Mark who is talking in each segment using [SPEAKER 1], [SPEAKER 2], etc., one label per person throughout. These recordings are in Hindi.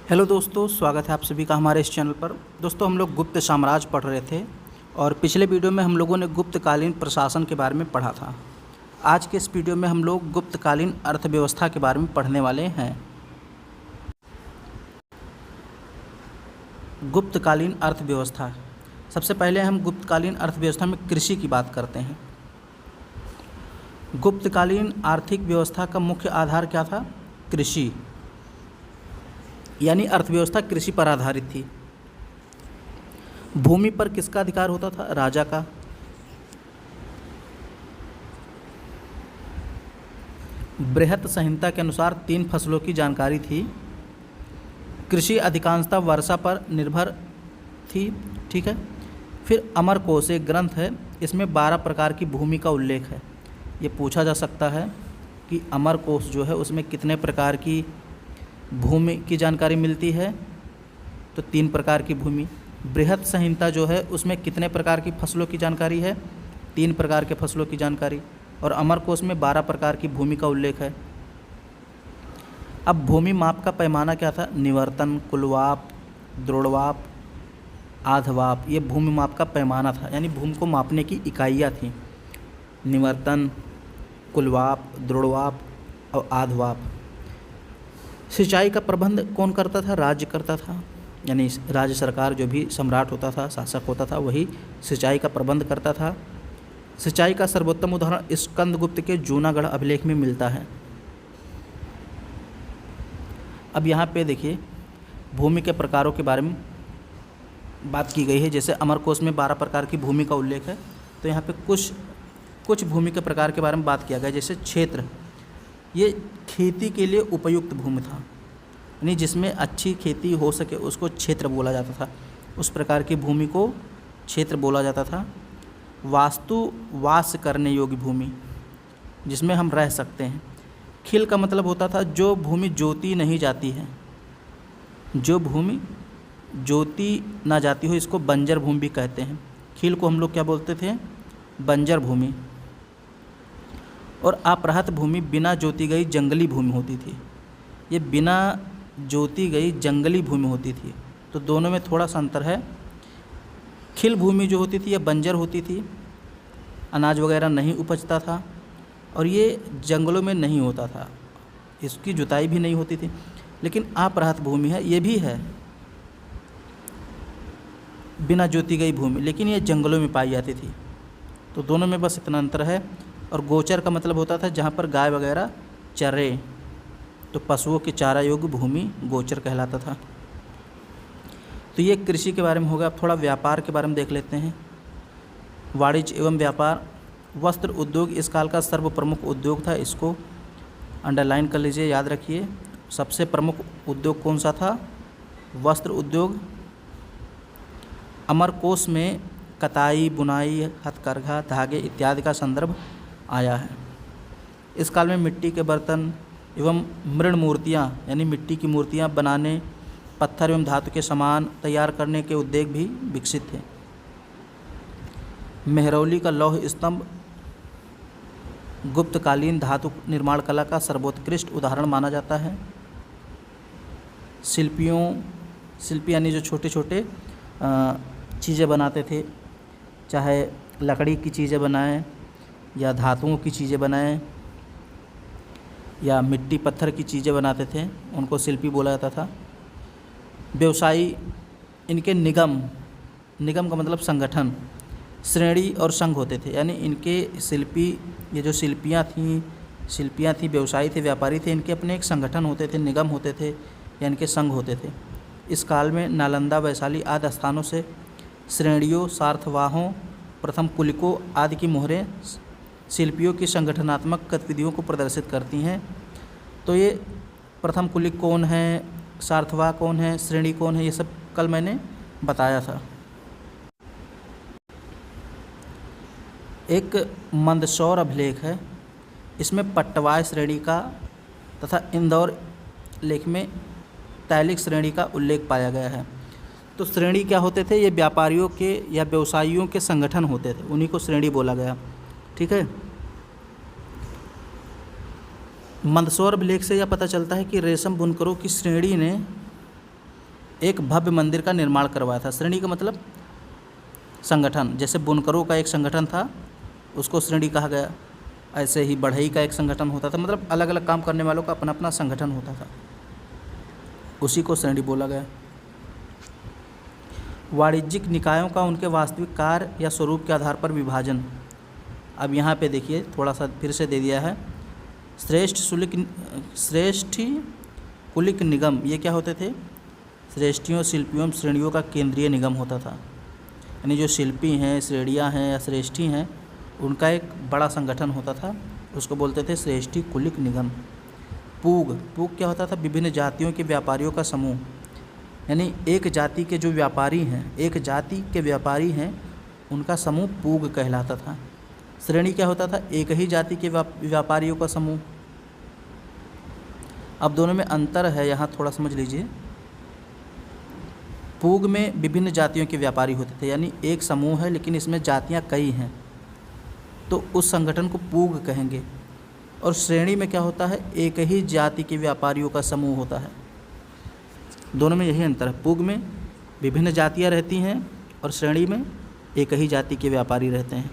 [SPEAKER 1] हेलो दोस्तों, स्वागत है आप सभी का हमारे इस चैनल पर। दोस्तों, हम लोग गुप्त साम्राज्य पढ़ रहे थे और पिछले वीडियो में हम लोगों ने गुप्तकालीन प्रशासन के बारे में पढ़ा था। आज के इस वीडियो में हम लोग गुप्तकालीन अर्थव्यवस्था के बारे में पढ़ने वाले हैं। गुप्तकालीन अर्थव्यवस्था। सबसे पहले हम गुप्तकालीन अर्थव्यवस्था में कृषि की बात करते हैं। गुप्तकालीन आर्थिक व्यवस्था का मुख्य आधार क्या था? कृषि, यानी अर्थव्यवस्था कृषि पर आधारित थी। भूमि पर किसका अधिकार होता था? राजा का। बृहत संहिता के अनुसार 3 फसलों की जानकारी थी। कृषि अधिकांशतः वर्षा पर निर्भर थी। ठीक है। फिर अमरकोश एक ग्रंथ है, इसमें 12 प्रकार की भूमि का उल्लेख है। ये पूछा जा सकता है कि अमरकोश जो है उसमें कितने प्रकार की भूमि की जानकारी मिलती है? तो 3 प्रकार की भूमि। बृहत संहिता जो है उसमें कितने प्रकार की फसलों की जानकारी है? 3 प्रकार के फसलों की जानकारी। और अमरकोश में 12 प्रकार की भूमि का उल्लेख है। अब भूमि माप का पैमाना क्या था? निवर्तन, कुलवाप, द्रोणवाप, आधवाप। ये भूमि माप का पैमाना था, यानी भूमि को मापने की इकाइयाँ थीं। निवर्तन, कुलवाप, द्रोणवाप और आधवाप। सिंचाई का प्रबंध कौन करता था? राज्य करता था, यानी राज्य सरकार, जो भी सम्राट होता था, शासक होता था, वही सिंचाई का प्रबंध करता था। सिंचाई का सर्वोत्तम उदाहरण स्कंदगुप्त के जूनागढ़ अभिलेख में मिलता है। अब यहाँ पे देखिए, भूमि के प्रकारों के बारे में बात की गई है। जैसे अमरकोश में 12 प्रकार की भूमि का उल्लेख है, तो यहाँ पे कुछ भूमि के प्रकार के बारे में बात किया गया। जैसे क्षेत्र, ये खेती के लिए उपयुक्त भूमि था, यानी जिसमें अच्छी खेती हो सके उसको क्षेत्र बोला जाता था। उस प्रकार की भूमि को क्षेत्र बोला जाता था। वास करने योग्य भूमि, जिसमें हम रह सकते हैं। खिल का मतलब होता था जो भूमि जोती नहीं जाती है। जो भूमि जोती ना जाती हो, इसको बंजर भूमि भी कहते हैं। खिल को हम लोग क्या बोलते थे? बंजर भूमि। और अपरहत भूमि बिना जोती गई जंगली भूमि होती थी। ये बिना जोती गई जंगली भूमि होती थी, तो दोनों में थोड़ा सा अंतर है। खिल भूमि जो होती थी ये बंजर होती थी, अनाज वगैरह नहीं उपजता था, और ये जंगलों में नहीं होता था, इसकी जुताई भी नहीं होती थी। लेकिन अपरहत भूमि है, ये भी है बिना जोती गई भूमि, लेकिन ये जंगलों में पाई जाती थी। तो दोनों में बस इतना अंतर है। और गोचर का मतलब होता था जहाँ पर गाय वगैरह चरे, तो पशुओं के चारा योग्य भूमि गोचर कहलाता था। तो ये कृषि के बारे में होगा। अब थोड़ा व्यापार के बारे में देख लेते हैं। वाणिज्य एवं व्यापार। वस्त्र उद्योग इस काल का सर्वप्रमुख उद्योग था। इसको अंडरलाइन कर लीजिए, याद रखिए। सबसे प्रमुख उद्योग कौन सा था? वस्त्र उद्योग। अमरकोश में कताई, बुनाई, हथकरघा, धागे इत्यादि का संदर्भ आया है। इस काल में मिट्टी के बर्तन एवं मृण मूर्तियाँ, यानी मिट्टी की मूर्तियाँ बनाने, पत्थर एवं धातु के सामान तैयार करने के उद्योग भी विकसित थे। मेहरौली का लौह स्तंभ गुप्तकालीन धातु निर्माण कला का सर्वोत्कृष्ट उदाहरण माना जाता है। शिल्पी यानी जो छोटे छोटे चीज़ें बनाते थे, चाहे लकड़ी की चीज़ें बनाएं या धातुओं की चीज़ें बनाएं या मिट्टी पत्थर की चीज़ें बनाते थे, उनको शिल्पी बोला जाता था। व्यवसायी, इनके निगम का मतलब संगठन, श्रेणी और संघ होते थे। यानी इनके शिल्पी, ये जो शिल्पियाँ थीं, व्यवसायी थे, व्यापारी थे, इनके अपने एक संगठन होते थे, निगम होते थे या इनके संघ होते थे। इस काल में नालंदा, वैशाली आदि स्थानों से श्रेणियों, सार्थवाहों, प्रथम कुलिकों आदि की मोहरें शिल्पियों की संगठनात्मक गतिविधियों को प्रदर्शित करती हैं। तो ये प्रथम कुलिक कौन है, सार्थवाह कौन है, श्रेणी कौन है, ये सब कल मैंने बताया था। एक मंदसौर अभिलेख है, इसमें पट्टवाय श्रेणी का तथा इंदौर लेख में तैलिक श्रेणी का उल्लेख पाया गया है। तो श्रेणी क्या होते थे? ये व्यापारियों के या व्यवसायियों के संगठन होते थे, उन्हीं को श्रेणी बोला गया। ठीक है। मंदसौर अभिलेख से यह पता चलता है कि रेशम बुनकरों की श्रेणी ने एक भव्य मंदिर का निर्माण करवाया था। श्रेणी का मतलब संगठन, जैसे बुनकरों का एक संगठन था उसको श्रेणी कहा गया, ऐसे ही बढ़ई का एक संगठन होता था, मतलब अलग अलग काम करने वालों का अपना अपना संगठन होता था, उसी को श्रेणी बोला गया। वाणिज्यिक निकायों का उनके वास्तविक कार्य या स्वरूप के आधार पर विभाजन। अब यहाँ पे देखिए थोड़ा सा फिर से दे दिया है। श्रेष्ठी कुलिक निगम, ये क्या होते थे? श्रेष्ठियों, शिल्पियों, श्रेणियों का केंद्रीय निगम होता था। यानी जो शिल्पी हैं, श्रेणियाँ हैं या श्रेष्ठी हैं, उनका एक बड़ा संगठन होता था, उसको बोलते थे श्रेष्ठी कुलिक निगम। पूग क्या होता था? विभिन्न जातियों के व्यापारियों का समूह। यानी एक जाति के जो व्यापारी हैं, एक जाति के व्यापारी हैं, उनका समूह पूग कहलाता था। श्रेणी क्या होता था? एक ही जाति के व्यापारियों का समूह। अब दोनों में अंतर है, यहाँ थोड़ा समझ लीजिए। पूग में विभिन्न जातियों के व्यापारी होते थे, यानी एक समूह है लेकिन इसमें जातियाँ कई हैं, तो उस संगठन को पूग कहेंगे। और श्रेणी में क्या होता है? एक ही जाति के व्यापारियों का समूह होता है। दोनों में यही अंतर है, पूग में विभिन्न जातियाँ रहती हैं और श्रेणी में एक ही जाति के व्यापारी रहते हैं।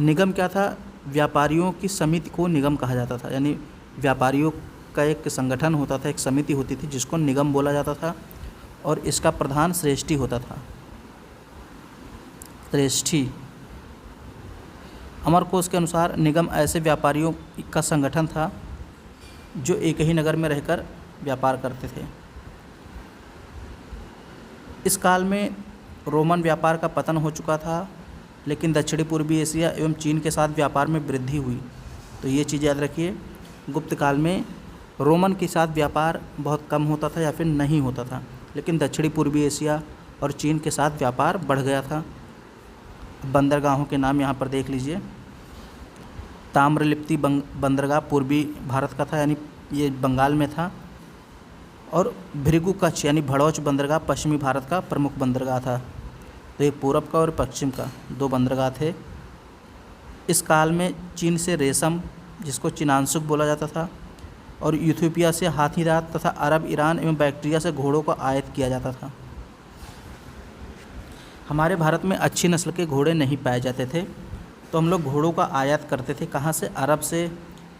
[SPEAKER 1] निगम क्या था? व्यापारियों की समिति को निगम कहा जाता था, यानी व्यापारियों का एक संगठन होता था, एक समिति होती थी जिसको निगम बोला जाता था, और इसका प्रधान श्रेष्ठी होता था। श्रेष्ठी। अमरकोश के अनुसार निगम ऐसे व्यापारियों का संगठन था जो एक ही नगर में रहकर व्यापार करते थे। इस काल में रोमन व्यापार का पतन हो चुका था, लेकिन दक्षिणी पूर्वी एशिया एवं चीन के साथ व्यापार में वृद्धि हुई। तो ये चीज़ याद रखिए, गुप्त काल में रोमन के साथ व्यापार बहुत कम होता था या फिर नहीं होता था, लेकिन दक्षिणी पूर्वी एशिया और चीन के साथ व्यापार बढ़ गया था। बंदरगाहों के नाम यहाँ पर देख लीजिए। ताम्रलिप्ति बंदरगाह पूर्वी भारत का था, यानी ये बंगाल में था, और भृगु कच्छ यानी भड़ौच बंदरगाह पश्चिमी भारत का प्रमुख बंदरगाह था। तो ये पूरब का और पश्चिम का दो बंदरगाह थे। इस काल में चीन से रेशम, जिसको चीनांशुक बोला जाता था, और इथियोपिया से हाथीदांत तथा अरब, ईरान एवं बैक्टीरिया से घोड़ों को आयात किया जाता था। हमारे भारत में अच्छी नस्ल के घोड़े नहीं पाए जाते थे, तो हम लोग घोड़ों का आयात करते थे। कहाँ से? अरब से,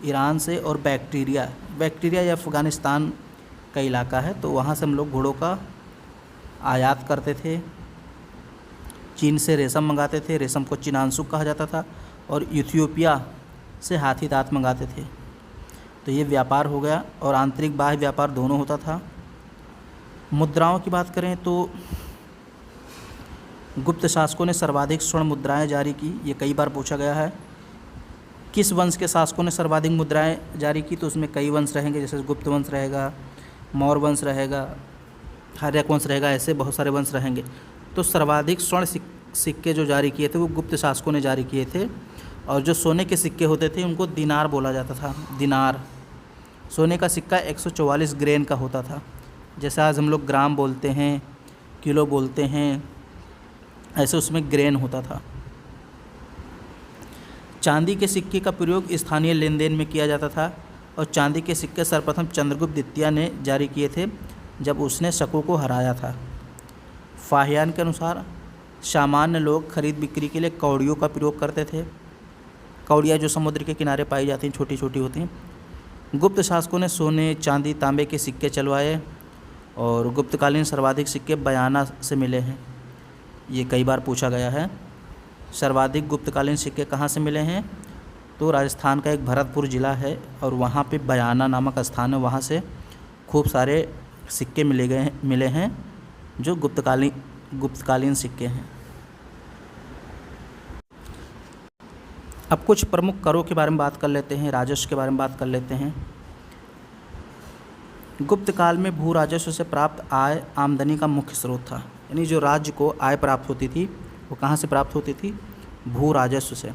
[SPEAKER 1] ईरान से, और बैक्टीरिया या अफ़गानिस्तान का इलाका है, तो वहाँ से हम लोग घोड़ों का आयात करते थे। चीन से रेशम मंगाते थे, रेशम को चीनांशुक कहा जाता था, और इथियोपिया से हाथी दांत मंगाते थे। तो ये व्यापार हो गया, और आंतरिक बाह्य व्यापार दोनों होता था। मुद्राओं की बात करें तो गुप्त शासकों ने सर्वाधिक स्वर्ण मुद्राएं जारी की, ये कई बार पूछा गया है। किस वंश के शासकों ने सर्वाधिक मुद्राएं जारी की? तो उसमें कई वंश रहेंगे, जैसे गुप्त वंश रहेगा, मौर्य वंश रहेगा, हर्यक वंश रहेगा, ऐसे बहुत सारे वंश रहेंगे। तो सर्वाधिक स्वर्ण सिक्के जो जारी किए थे वो गुप्त शासकों ने जारी किए थे, और जो सोने के सिक्के होते थे उनको दिनार बोला जाता था। दिनार। सोने का सिक्का 144 ग्रेन का होता था, जैसे आज हम लोग ग्राम बोलते हैं, किलो बोलते हैं, ऐसे उसमें ग्रेन होता था। चांदी के सिक्के का प्रयोग स्थानीय लेन देन में किया जाता था, और चांदी के सिक्के सर्वप्रथम चंद्रगुप्त द्वितीय ने जारी किए थे जब उसने शकु को हराया था। फाहियान के अनुसार सामान्य लोग खरीद बिक्री के लिए कौड़ियों का प्रयोग करते थे। कौड़ियाँ जो समुद्र के किनारे पाई जाती हैं, छोटी छोटी होती हैं। गुप्त शासकों ने सोने, चांदी, तांबे के सिक्के चलवाए, और गुप्तकालीन सर्वाधिक सिक्के बयाना से मिले हैं। ये कई बार पूछा गया है। सर्वाधिक गुप्तकालीन सिक्के कहाँ से मिले हैं? तो राजस्थान का एक भरतपुर ज़िला है, और वहाँ पे बयाना नामक स्थान है, वहाँ से खूब सारे सिक्के मिले हैं जो गुप्तकालीन सिक्के हैं। अब कुछ प्रमुख करों के बारे में बात कर लेते हैं, राजस्व के बारे में बात कर लेते हैं। गुप्त काल में भू राजस्व से प्राप्त आय आमदनी का मुख्य स्रोत था, यानी जो राज्य को आय प्राप्त होती थी वो कहाँ से प्राप्त होती थी? भू राजस्व से।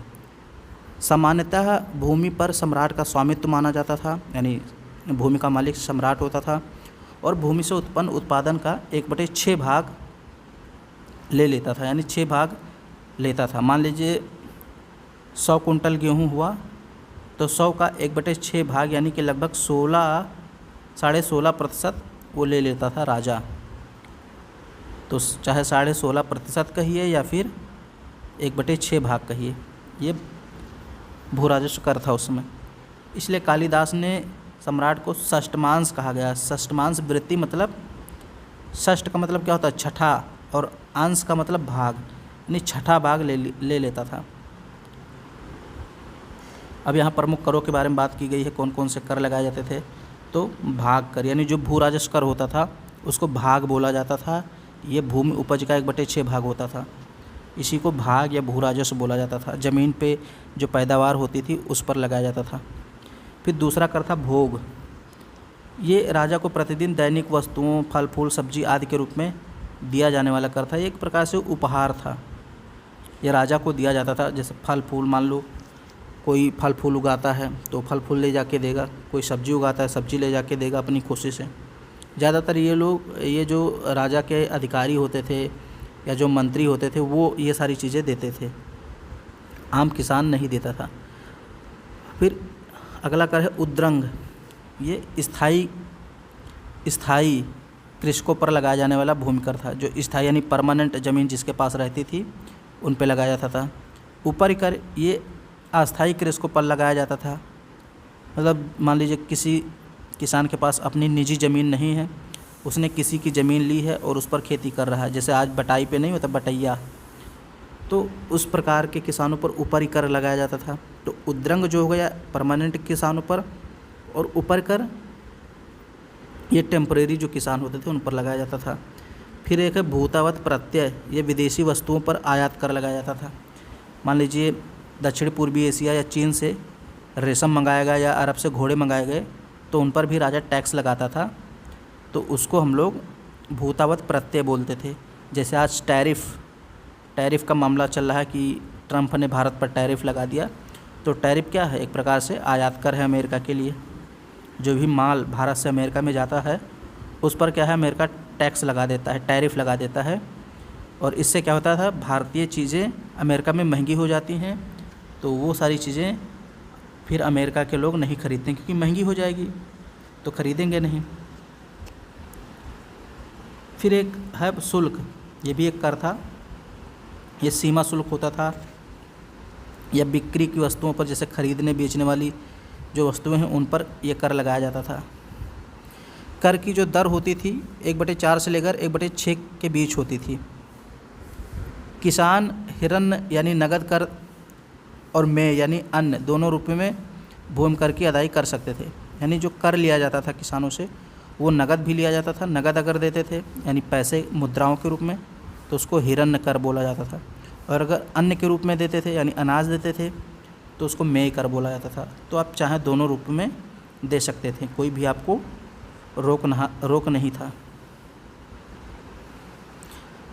[SPEAKER 1] सामान्यतः भूमि पर सम्राट का स्वामित्व माना जाता था, यानी भूमि का मालिक सम्राट होता था, और भूमि से उत्पन्न उत्पादन का 1/6 भाग ले लेता था, यानी 6 भाग लेता था। मान लीजिए 100 कुंटल गेहूँ हुआ, तो 100 का 1/6 भाग यानी कि लगभग 16.5% वो ले लेता था राजा। तो चाहे 16.5% कहिए या फिर 1/6 भाग कहिए, ये भू राजस्व कर था उसमें। इसलिए कालिदास ने सम्राट को षष्ठमांश कहा गया। षष्ठमांश वृत्ति मतलब, षष्ठ का मतलब क्या होता है? छठा, और अंश का मतलब भाग, यानी छठा भाग ले लेता था। अब यहाँ प्रमुख करों के बारे में बात की गई है, कौन कौन से कर लगाए जाते थे। तो भाग कर, यानी जो भू राजस्व कर होता था उसको भाग बोला जाता था। ये भूमि उपज का 1/6 भाग होता था, इसी को भाग या भू राजस्व बोला जाता था। ज़मीन पे जो पैदावार होती थी उस पर लगाया जाता था। फिर दूसरा कर था भोग। ये राजा को प्रतिदिन दैनिक वस्तुओं, फल फूल, सब्जी आदि के रूप में दिया जाने वाला कर था। एक प्रकार से उपहार था, यह राजा को दिया जाता था। जैसे फल फूल, मान लो कोई फल फूल उगाता है तो फल फूल ले जाके देगा, कोई सब्जी उगाता है सब्जी ले जाके देगा अपनी खुशी से। ज़्यादातर ये जो राजा के अधिकारी होते थे या जो मंत्री होते थे वो ये सारी चीज़ें देते थे, आम किसान नहीं देता था। फिर अगला कर है उद्रंग। ये स्थाई कृषकों पर लगाया जाने वाला भूमि कर था। जो स्थाई यानी परमानेंट ज़मीन जिसके पास रहती थी उन पे लगाया जाता था। ऊपरी कर ये अस्थाई कृषकों पर लगाया जाता था। मतलब मान लीजिए किसी किसान के पास अपनी निजी ज़मीन नहीं है, उसने किसी की ज़मीन ली है और उस पर खेती कर रहा है, जैसे आज बटाई पे नहीं होता बटैया, तो उस प्रकार के किसानों पर ऊपरी कर लगाया जाता था। तो उद्रंग जो हो गया परमानेंट किसानों पर, और ऊपर कर ये टेम्परेरी जो किसान होते थे उन पर लगाया जाता था। फिर एक है भूतावत प्रत्यय। ये विदेशी वस्तुओं पर आयात कर लगाया जाता था। मान लीजिए दक्षिण पूर्वी एशिया या चीन से रेशम मंगाया गया या अरब से घोड़े मंगाए गए तो उन पर भी राजा टैक्स लगाता था, तो उसको हम लोग भूतावत प्रत्यय बोलते थे। जैसे आज टैरिफ का मामला चल रहा है कि ट्रंप ने भारत पर टैरिफ लगा दिया, तो टैरिफ क्या है? एक प्रकार से आयात कर है अमेरिका के लिए। जो भी माल भारत से अमेरिका में जाता है उस पर क्या है, अमेरिका टैक्स लगा देता है, टैरिफ लगा देता है। और इससे क्या होता था, भारतीय चीज़ें अमेरिका में महंगी हो जाती हैं, तो वो सारी चीज़ें फिर अमेरिका के लोग नहीं खरीदते क्योंकि महंगी हो जाएगी, तो खरीदेंगे नहीं। फिर एक है शुल्क। ये भी एक कर था। ये सीमा शुल्क होता था, या बिक्री की वस्तुओं पर, जैसे खरीदने बेचने वाली जो वस्तुएं हैं उन पर यह कर लगाया जाता था। कर की जो दर होती थी 1/4 से लेकर 1/6 के बीच होती थी। किसान हिरण्य यानी नगद कर और मेय यानी अन्न दोनों रूपों में भूमि कर की अदाई कर सकते थे। यानी जो कर लिया जाता था किसानों से वो नगद भी लिया जाता था। नगद अगर देते थे यानी पैसे मुद्राओं के रूप में तो उसको हिरण्य कर बोला जाता था, और अगर अन्न के रूप में देते थे यानी अनाज देते थे तो उसको मेय कर बोला जाता था। तो आप चाहे दोनों रूप में दे सकते थे, कोई भी आपको रोक नहीं था।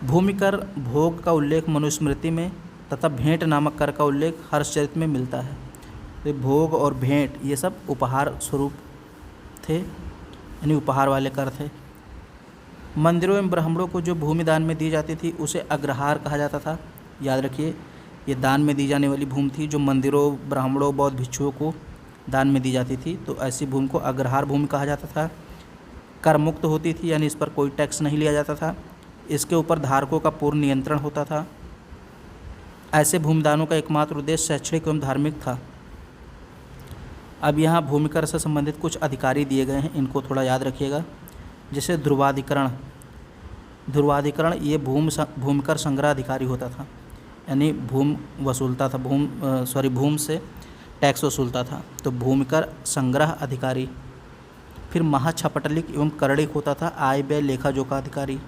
[SPEAKER 1] भूमि कर भोग का उल्लेख मनुस्मृति में तथा भेंट नामक कर का उल्लेख हर्षचरित में मिलता है। तो भोग और भेंट ये सब उपहार स्वरूप थे, यानी उपहार वाले कर थे। मंदिरों एवं ब्राह्मणों को जो भूमि दान में दी जाती थी उसे अग्रहार कहा जाता था। याद रखिए, ये दान में दी जाने वाली भूमि थी जो मंदिरों, ब्राह्मणों, बौद्ध भिक्षुओं को दान में दी जाती थी, तो ऐसी भूमि को अग्रहार भूमि कहा जाता था। कर मुक्त होती थी, यानी इस पर कोई टैक्स नहीं लिया जाता था। इसके ऊपर धारकों का पूर्ण नियंत्रण होता था। ऐसे भूमिदानों का एकमात्र उद्देश्य शैक्षणिक एवं धार्मिक था। अब यहाँ भूमि कर से संबंधित कुछ अधिकारी दिए गए हैं, इनको थोड़ा याद रखिएगा। जैसे ध्रुवाधिकरण ये भूमिकर संग्रह अधिकारी होता था, यानी भूमि वसूलता था, भूमि से टैक्स वसूलता था, तो भूमिकर संग्रह अधिकारी। फिर महाछपटलिक एवं करड़िक होता था आय व्यय लेखा जोखा अधिकारी।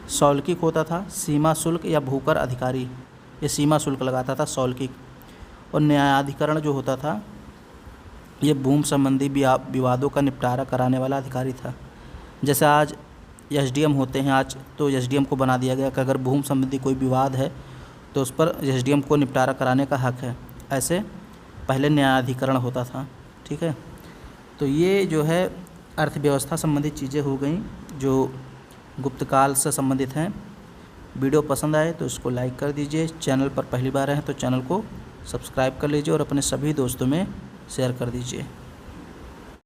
[SPEAKER 1] सौल्किक होता था सीमा शुल्क या भूकर अधिकारी, ये सीमा शुल्क लगाता था सौल्किक। और न्यायाधिकरण जो होता था ये भूमि संबंधी विवादों का निपटारा कराने वाला अधिकारी था। जैसे आज एसडीएम होते हैं, आज तो एसडीएम को बना दिया गया कि अगर भूमि संबंधी कोई विवाद है तो उस पर एसडीएम को निपटारा कराने का हक है। ऐसे पहले न्यायाधिकरण होता था। ठीक है, तो ये जो है अर्थव्यवस्था संबंधित चीज़ें हो गई जो गुप्तकाल से संबंधित हैं। वीडियो पसंद आए तो इसको लाइक कर दीजिए। चैनल पर पहली बार हैं तो चैनल को सब्सक्राइब कर लीजिए और अपने सभी दोस्तों में शेयर कर दीजिए।